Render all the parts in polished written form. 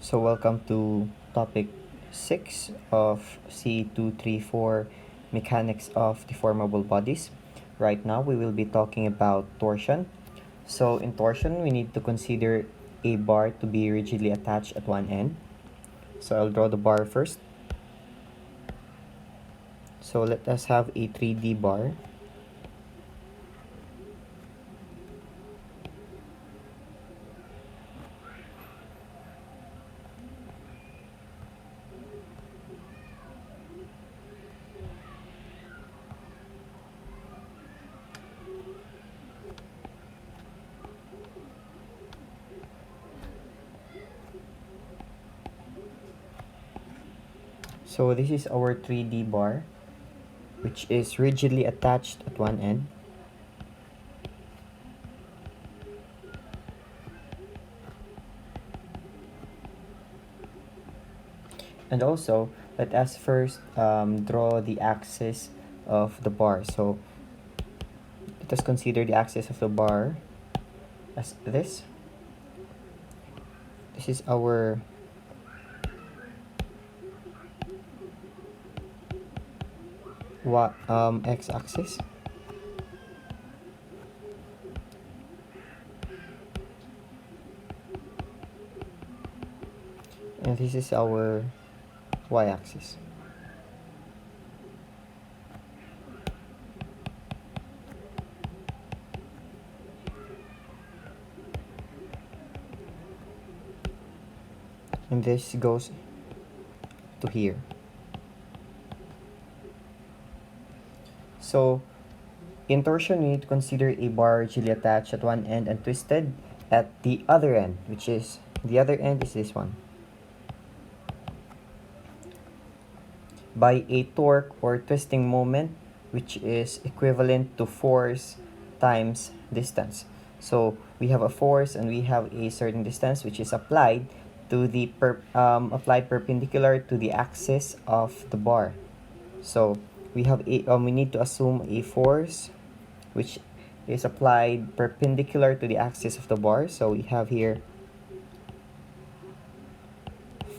So welcome to topic 6 of C234 Mechanics of Deformable Bodies. Right now we will be talking about torsion. So in torsion we need to consider a bar to be rigidly attached at one end. So I'll draw the bar first. So let us have a 3D bar. So this is our 3D bar, which is rigidly attached at one end. And also, let us first draw the axis of the bar. So let us consider the axis of the bar as this. This is our x-axis. And this is our y-axis. And this goes to here. So in torsion, we need to consider a bar rigidly attached at one end and twisted at the other end, which is the other end is this one, by a torque or twisting moment which is equivalent to force times distance. So we have a force and we have a certain distance which is applied to the applied perpendicular to the axis of the bar. So we have we need to assume a force which is applied perpendicular to the axis of the bar. So we have here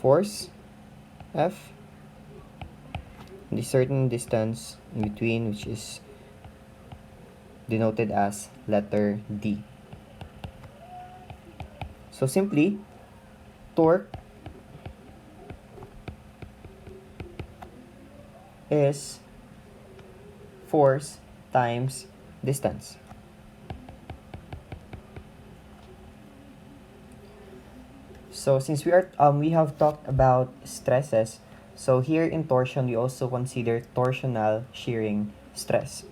force F, the certain distance in between, which is denoted as letter D. So simply, torque is force times distance. So since we have talked about stresses, so here in torsion we also consider torsional shearing stress.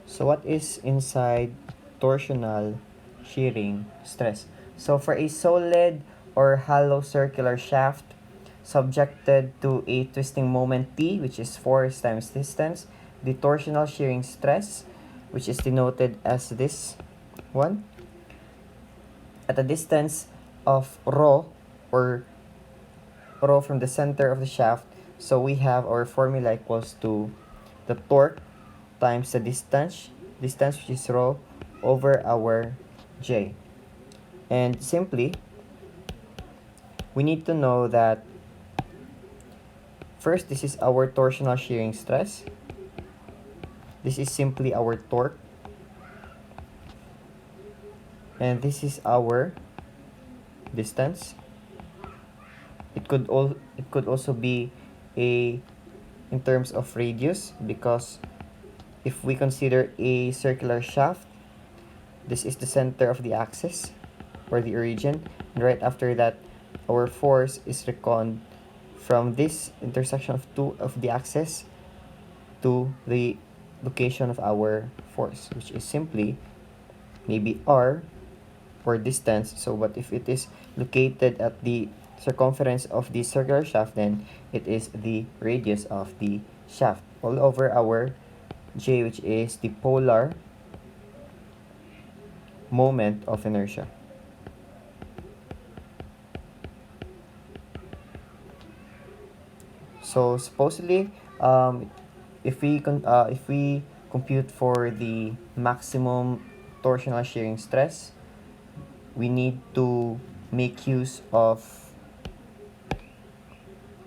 So what is inside torsional shearing stress? So for a solid or hollow circular shaft subjected to a twisting moment T, which is force times distance, the torsional shearing stress, which is denoted as this one, at a distance of rho, or rho from the center of the shaft. So we have our formula equals to the torque times the distance which is rho over our J. And simply, we need to know that first, this is our torsional shearing stress. This is simply our torque. And this is our distance. It could also be in terms of radius, because if we consider a circular shaft, this is the center of the axis or the origin, and right after that our force is reckoned from this intersection of two of the axis to the location of our force, which is simply maybe r or distance. So but if it is located at the circumference of the circular shaft, then it is the radius of the shaft all over our J, which is the polar moment of inertia. So supposedly if we compute for the maximum torsional shearing stress, we need to make use of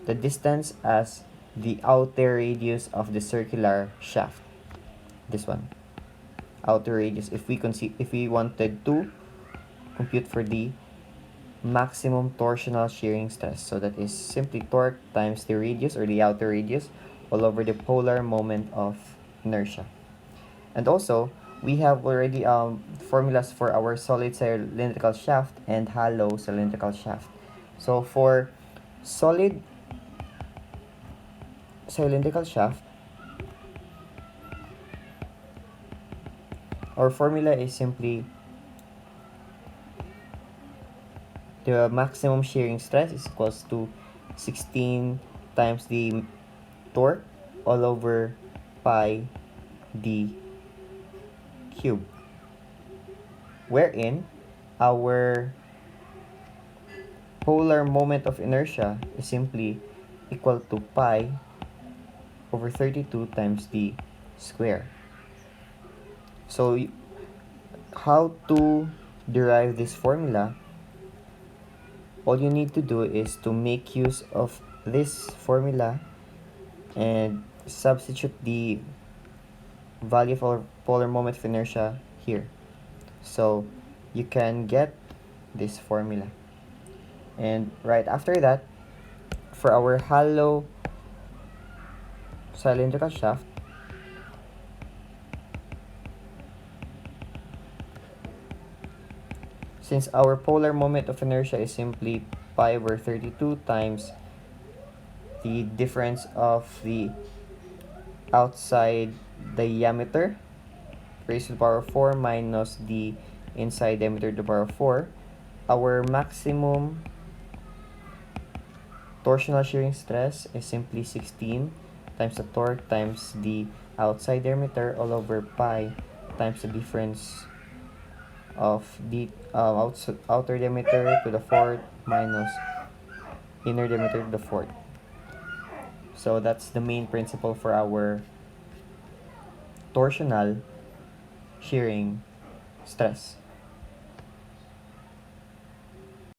the distance as the outer radius of the circular shaft. This one, outer radius. If we wanted to compute for the maximum torsional shearing stress, so that is simply torque times the radius or the outer radius all over the polar moment of inertia. And also, we have already formulas for our solid cylindrical shaft and hollow cylindrical shaft. So for solid cylindrical shaft, our formula is simply the maximum shearing stress is equals to 16 times the torque all over pi d cube, wherein our polar moment of inertia is simply equal to pi over 32 times d square. So how to derive this formula? All you need to do is to make use of this formula and substitute the value for polar moment of inertia here. So you can get this formula. And right after that, for our hollow cylindrical shaft, since our polar moment of inertia is simply pi over 32 times the difference of the outside diameter raised to the power of 4 minus the inside diameter to the power of 4, our maximum torsional shearing stress is simply 16 times the torque times the outside diameter all over pi times the difference of the outer diameter to the fourth minus inner diameter to the fourth. So that's the main principle for our torsional shearing stress.